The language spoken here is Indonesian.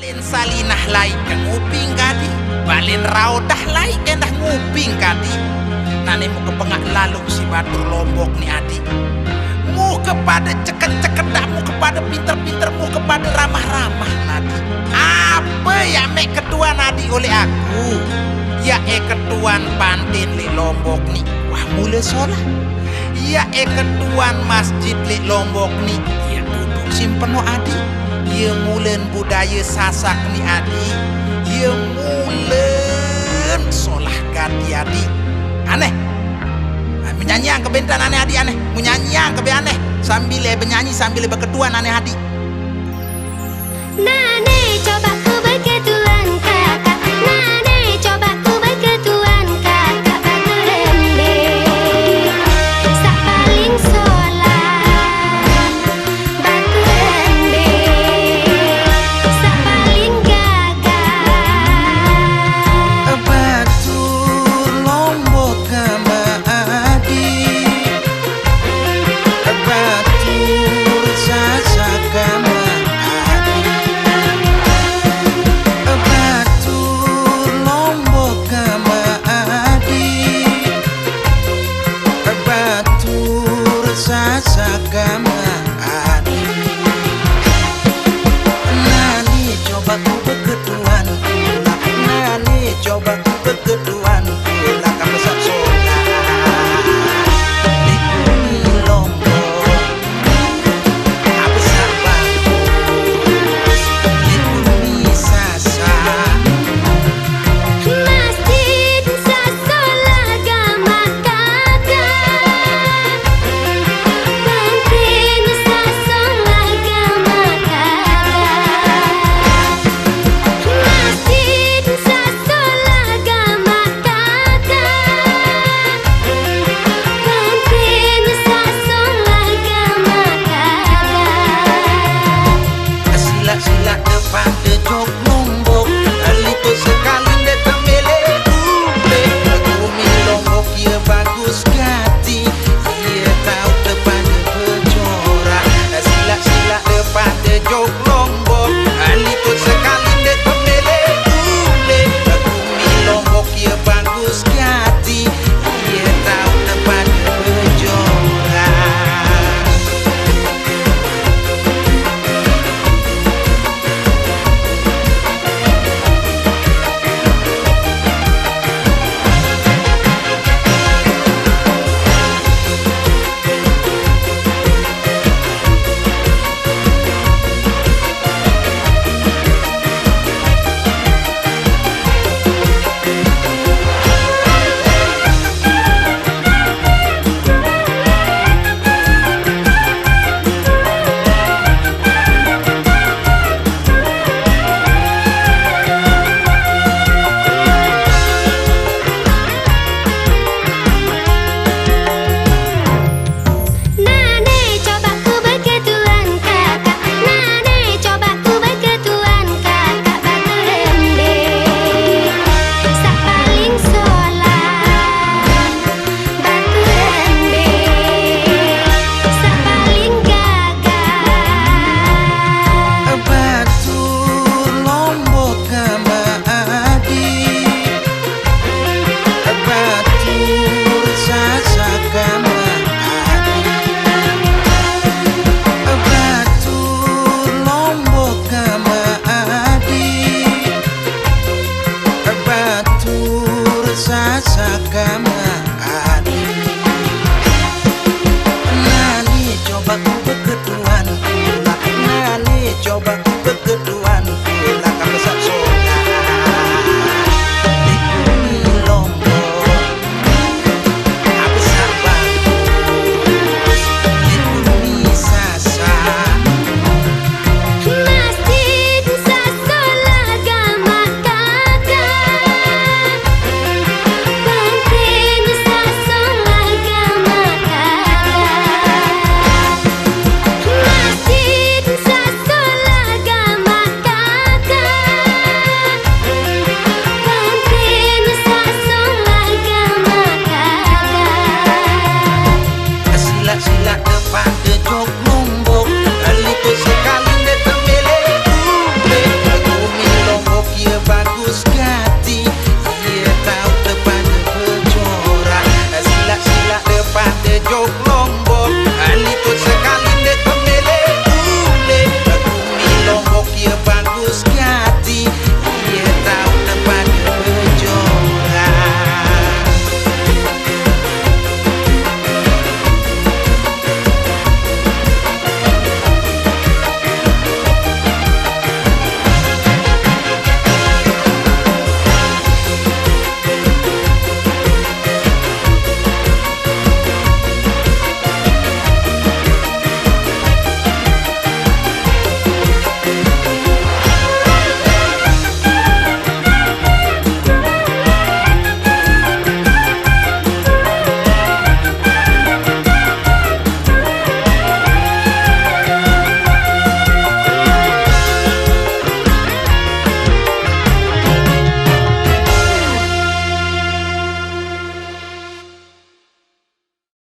Balen salinah lai ke nguping kadi, balen raudah lai kendah nguping kadi. Nane mu kepengak lalu si batur Lombok ni adi. Mu kepada ceket-ceket dah, mu kepada pinter-pinter, mu kepada ramah-ramah nadi. Apa ya mek ketuan nadi oleh aku? Ya ketuan pantin li Lombok ni, wah mula solah. Ya ketuan masjid li Lombok ni, ya duduk simpen adi. Ya mulen budaya Sasak ni adi. Ya mulen solah gadi adi. Aneh. Menyanyi yang kebentan aneh adi aneh. Menyanyi yang kebe aneh. Sambil bernyanyi sambil berketuan aneh adi. Nane coba ku berketuan kakak. Nane coba ku berketuan kakak. Batu rembe sak paling solat. Batu rembe sak paling gagah. Batur Lombok kama adi. Batur Sasak kama adi. Batur Lombok kama adi. Batur Sasak kama adi. Nani coba ku berketuan pula. Nani coba ku berketuan pula. Kamu sak solah di bumi Lombok. Apa sak bagus di bumi Sasak. Masjid sasolah gama kakak. Penting sasolah gama kakak. Masjid sasolah gama kakak. Penting sasolah gama kakak. Sila-sila depan de jok nong